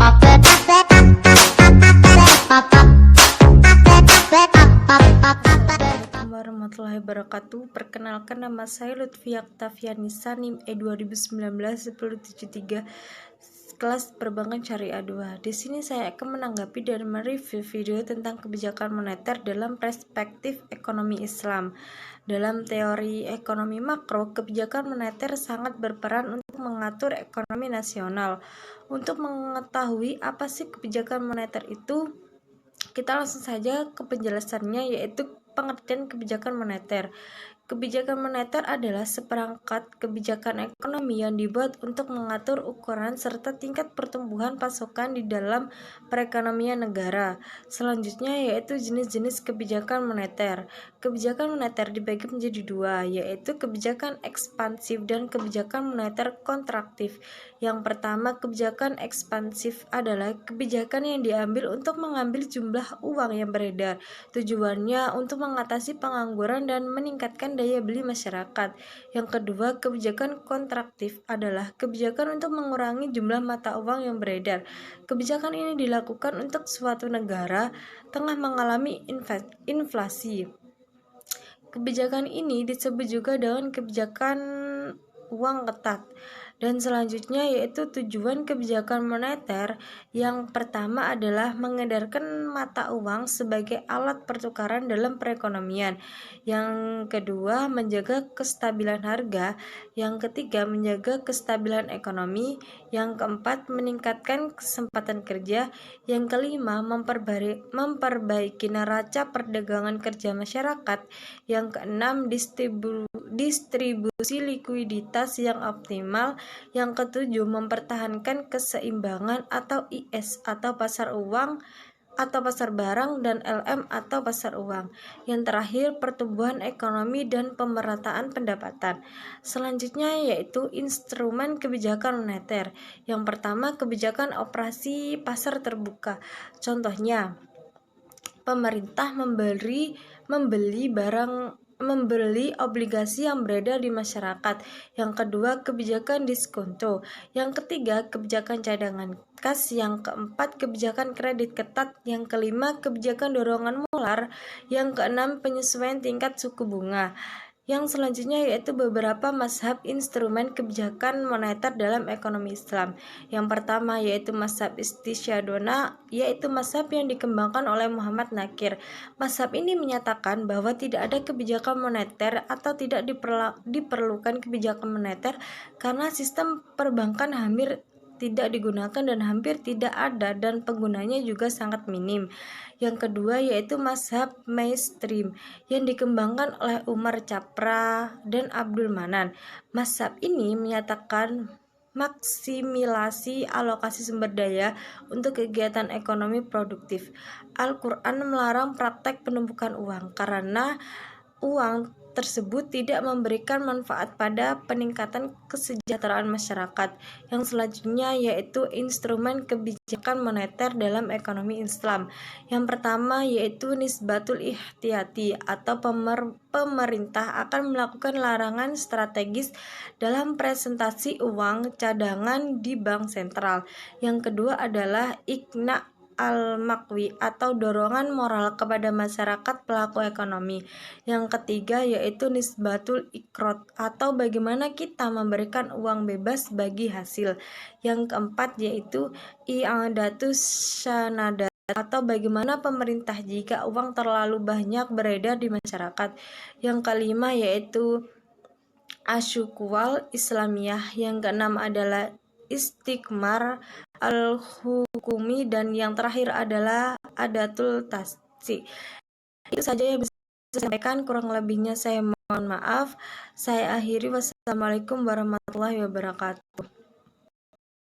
Assalamualaikum warahmatullahi wabarakatuh. Perkenalkan, nama saya Lutfi Aktavianisa, NIM E2019-1073, kelas Perbankan Syariah 2. Di sini saya akan menanggapi dan mereview video tentang kebijakan moneter dalam perspektif ekonomi Islam. Dalam teori ekonomi makro, kebijakan moneter sangat berperan untuk mengatur ekonomi nasional. Untuk mengetahui apa sih kebijakan moneter itu, kita langsung saja ke penjelasannya, yaitu pengertian kebijakan moneter. Kebijakan moneter adalah seperangkat kebijakan ekonomi yang dibuat untuk mengatur ukuran serta tingkat pertumbuhan pasokan di dalam perekonomian negara. Selanjutnya yaitu jenis-jenis kebijakan moneter. Kebijakan moneter dibagi menjadi dua, yaitu kebijakan ekspansif dan kebijakan moneter kontraktif. Yang pertama, kebijakan ekspansif adalah kebijakan yang diambil untuk mengambil jumlah uang yang beredar. Tujuannya untuk mengatasi pengangguran dan meningkatkan daya beli masyarakat. Yang kedua, kebijakan kontraktif adalah kebijakan untuk mengurangi jumlah mata uang yang beredar. Kebijakan ini dilakukan untuk suatu negara tengah mengalami inflasi. Kebijakan ini disebut juga dengan kebijakan uang ketat. Dan selanjutnya yaitu tujuan kebijakan moneter. Yang pertama adalah mengedarkan mata uang sebagai alat pertukaran dalam perekonomian. Yang kedua, menjaga kestabilan harga. Yang ketiga, menjaga kestabilan ekonomi. Yang keempat, meningkatkan kesempatan kerja. Yang kelima, memperbaiki neraca perdagangan kerja masyarakat. Yang keenam, distribusi likuiditas yang optimal. Yang ketujuh, mempertahankan keseimbangan atau IS atau pasar uang atau pasar barang, dan LM atau pasar uang. Yang terakhir, pertumbuhan ekonomi dan pemerataan pendapatan. Selanjutnya yaitu instrumen kebijakan moneter. Yang pertama, kebijakan operasi pasar terbuka. Contohnya, pemerintah membeli obligasi yang beredar di masyarakat. Yang kedua, kebijakan diskonto. Yang ketiga, kebijakan cadangan kas. Yang keempat, kebijakan kredit ketat. Yang kelima, kebijakan dorongan moneter. Yang keenam, penyesuaian tingkat suku bunga. Yang selanjutnya yaitu beberapa mazhab instrumen kebijakan moneter dalam ekonomi Islam. Yang pertama yaitu mazhab istisyadona, yaitu mazhab yang dikembangkan oleh Muhammad Nakir. Mazhab ini menyatakan bahwa tidak ada kebijakan moneter atau tidak diperlukan kebijakan moneter karena sistem perbankan hampir tidak digunakan dan hampir tidak ada, dan penggunanya juga sangat minim. Yang kedua yaitu mazhab mainstream yang dikembangkan oleh Umar Capra dan Abdul Manan. Mazhab ini menyatakan maksimilasi alokasi sumber daya untuk kegiatan ekonomi produktif. Al-Quran melarang praktek penumpukan uang karena uang tersebut tidak memberikan manfaat pada peningkatan kesejahteraan masyarakat. Yang selanjutnya yaitu instrumen kebijakan moneter dalam ekonomi Islam. Yang pertama yaitu nisbatul ihtiyati atau pemerintah akan melakukan larangan strategis dalam presentasi uang cadangan di bank sentral. Yang kedua adalah ikna al-makwi atau dorongan moral kepada masyarakat pelaku ekonomi. Yang ketiga yaitu nisbatul ikrot atau bagaimana kita memberikan uang bebas bagi hasil. Yang keempat yaitu i'adatus sanadat atau bagaimana pemerintah jika uang terlalu banyak beredar di masyarakat. Yang kelima yaitu asyukwal Islamiyah. Yang keenam adalah istikmar al-hukumi, dan yang terakhir adalah adatul tasci. Itu saja yang bisa saya sampaikan, kurang lebihnya saya mohon maaf. Saya akhiri, wassalamualaikum warahmatullahi wabarakatuh.